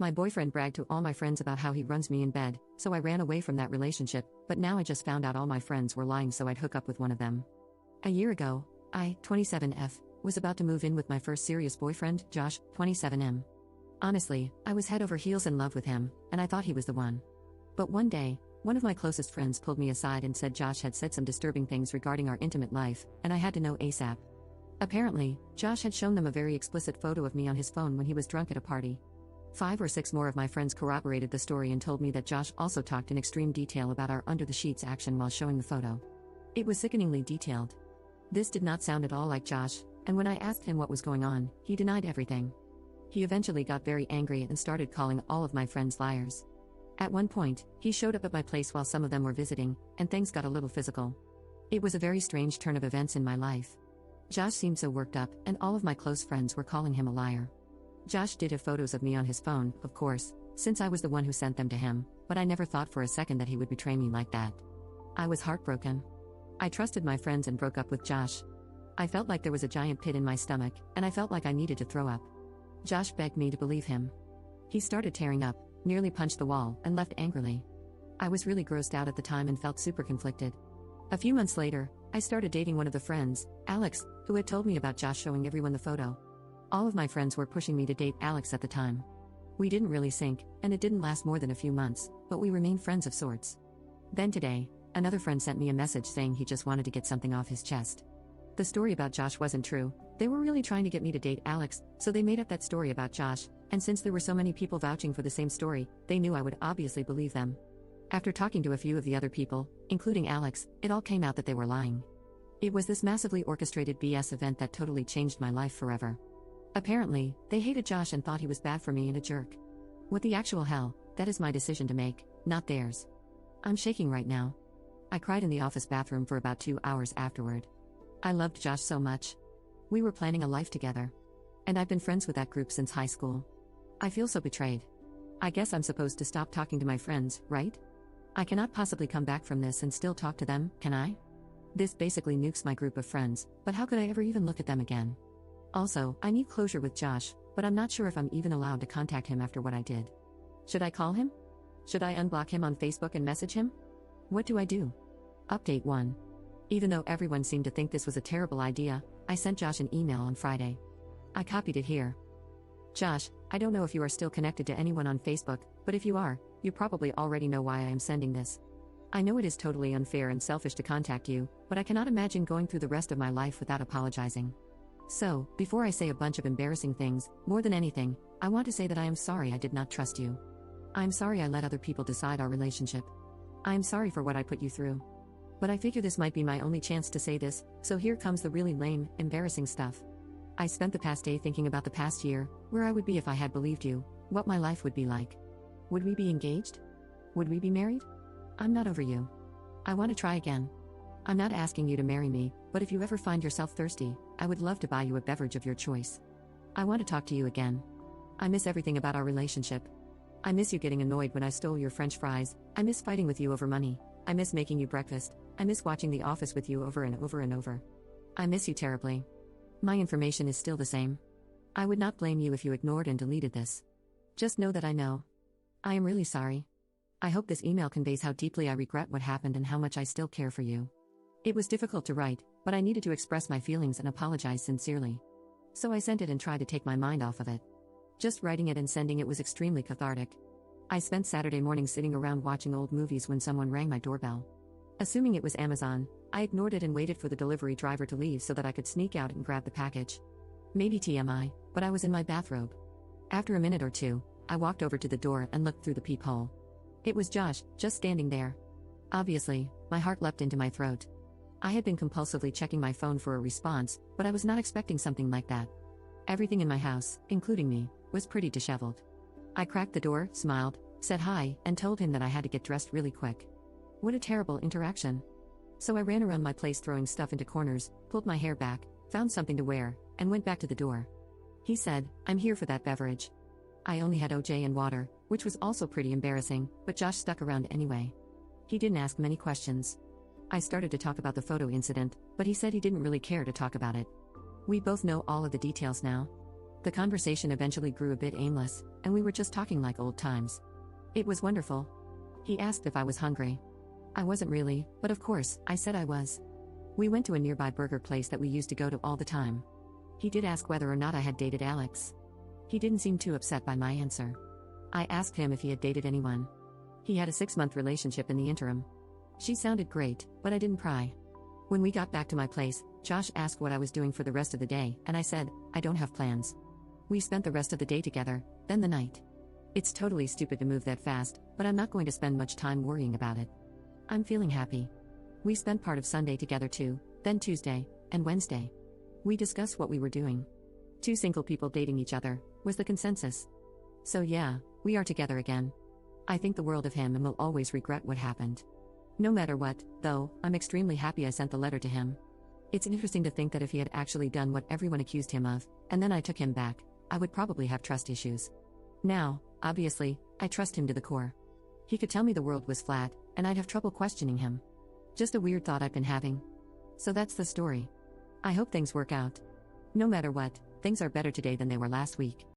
My boyfriend bragged to all my friends about how he runs me in bed, so I ran away from that relationship, but now I just found out all my friends were lying so I'd hook up with one of them. A year ago, I, 27F, was about to move in with my first serious boyfriend, Josh, 27M. Honestly, I was head over heels in love with him, and I thought he was the one. But one day, one of my closest friends pulled me aside and said Josh had said some disturbing things regarding our intimate life, and I had to know ASAP. Apparently, Josh had shown them a very explicit photo of me on his phone when he was drunk at a party. 5 or 6 more of my friends corroborated the story and told me that Josh also talked in extreme detail about our under-the-sheets action while showing the photo. It was sickeningly detailed. This did not sound at all like Josh, and when I asked him what was going on, he denied everything. He eventually got very angry and started calling all of my friends liars. At one point, he showed up at my place while some of them were visiting, and things got a little physical. It was a very strange turn of events in my life. Josh seemed so worked up, and all of my close friends were calling him a liar. Josh did have photos of me on his phone, of course, since I was the one who sent them to him, but I never thought for a second that he would betray me like that. I was heartbroken. I trusted my friends and broke up with Josh. I felt like there was a giant pit in my stomach, and I felt like I needed to throw up. Josh begged me to believe him. He started tearing up, nearly punched the wall, and left angrily. I was really grossed out at the time and felt super conflicted. A few months later, I started dating one of the friends, Alex, who had told me about Josh showing everyone the photo. All of my friends were pushing me to date Alex at the time. We didn't really sync, and it didn't last more than a few months, but we remained friends of sorts. Then today, another friend sent me a message saying he just wanted to get something off his chest. The story about Josh wasn't true. They were really trying to get me to date Alex, so they made up that story about Josh, and since there were so many people vouching for the same story, they knew I would obviously believe them. After talking to a few of the other people, including Alex, it all came out that they were lying. It was this massively orchestrated BS event that totally changed my life forever. Apparently, they hated Josh and thought he was bad for me and a jerk. What the actual hell, that is my decision to make, not theirs. I'm shaking right now. I cried in the office bathroom for about 2 hours afterward. I loved Josh so much. We were planning a life together. And I've been friends with that group since high school. I feel so betrayed. I guess I'm supposed to stop talking to my friends, right? I cannot possibly come back from this and still talk to them, can I? This basically nukes my group of friends, but how could I ever even look at them again? Also, I need closure with Josh, but I'm not sure if I'm even allowed to contact him after what I did. Should I call him? Should I unblock him on Facebook and message him? What do I do? Update 1. Even though everyone seemed to think this was a terrible idea, I sent Josh an email on Friday. I copied it here. Josh, I don't know if you are still connected to anyone on Facebook, but if you are, you probably already know why I am sending this. I know it is totally unfair and selfish to contact you, but I cannot imagine going through the rest of my life without apologizing. So, before I say a bunch of embarrassing things, more than anything, I want to say that I am sorry I did not trust you. I am sorry I let other people decide our relationship. I am sorry for what I put you through. But I figure this might be my only chance to say this, so here comes the really lame, embarrassing stuff. I spent the past day thinking about the past year, where I would be if I had believed you, what my life would be like. Would we be engaged? Would we be married? I'm not over you. I want to try again. I'm not asking you to marry me, but if you ever find yourself thirsty, I would love to buy you a beverage of your choice. I want to talk to you again. I miss everything about our relationship. I miss you getting annoyed when I stole your French fries. I miss fighting with you over money. I miss making you breakfast. I miss watching The Office with you over and over and over. I miss you terribly. My information is still the same. I would not blame you if you ignored and deleted this. Just know that I know. I am really sorry. I hope this email conveys how deeply I regret what happened and how much I still care for you. It was difficult to write, but I needed to express my feelings and apologize sincerely. So I sent it and tried to take my mind off of it. Just writing it and sending it was extremely cathartic. I spent Saturday morning sitting around watching old movies when someone rang my doorbell. Assuming it was Amazon, I ignored it and waited for the delivery driver to leave so that I could sneak out and grab the package. Maybe TMI, but I was in my bathrobe. After a minute or two, I walked over to the door and looked through the peephole. It was Josh, just standing there. Obviously, my heart leapt into my throat. I had been compulsively checking my phone for a response, but I was not expecting something like that. Everything in my house, including me, was pretty disheveled. I cracked the door, smiled, said hi, and told him that I had to get dressed really quick. What a terrible interaction. So I ran around my place throwing stuff into corners, pulled my hair back, found something to wear, and went back to the door. He said, "I'm here for that beverage." I only had OJ and water, which was also pretty embarrassing, but Josh stuck around anyway. He didn't ask many questions. I started to talk about the photo incident, but he said he didn't really care to talk about it. We both know all of the details now. The conversation eventually grew a bit aimless, and we were just talking like old times. It was wonderful. He asked if I was hungry. I wasn't really, but of course, I said I was. We went to a nearby burger place that we used to go to all the time. He did ask whether or not I had dated Alex. He didn't seem too upset by my answer. I asked him if he had dated anyone. He had a 6-month relationship in the interim. She sounded great, but I didn't pry. When we got back to my place, Josh asked what I was doing for the rest of the day, and I said, I don't have plans. We spent the rest of the day together, then the night. It's totally stupid to move that fast, but I'm not going to spend much time worrying about it. I'm feeling happy. We spent part of Sunday together too, then Tuesday, and Wednesday. We discussed what we were doing. 2 single people dating each other, was the consensus. So yeah, we are together again. I think the world of him and will always regret what happened. No matter what, though, I'm extremely happy I sent the letter to him. It's interesting to think that if he had actually done what everyone accused him of, and then I took him back, I would probably have trust issues. Now, obviously, I trust him to the core. He could tell me the world was flat, and I'd have trouble questioning him. Just a weird thought I've been having. So that's the story. I hope things work out. No matter what, things are better today than they were last week.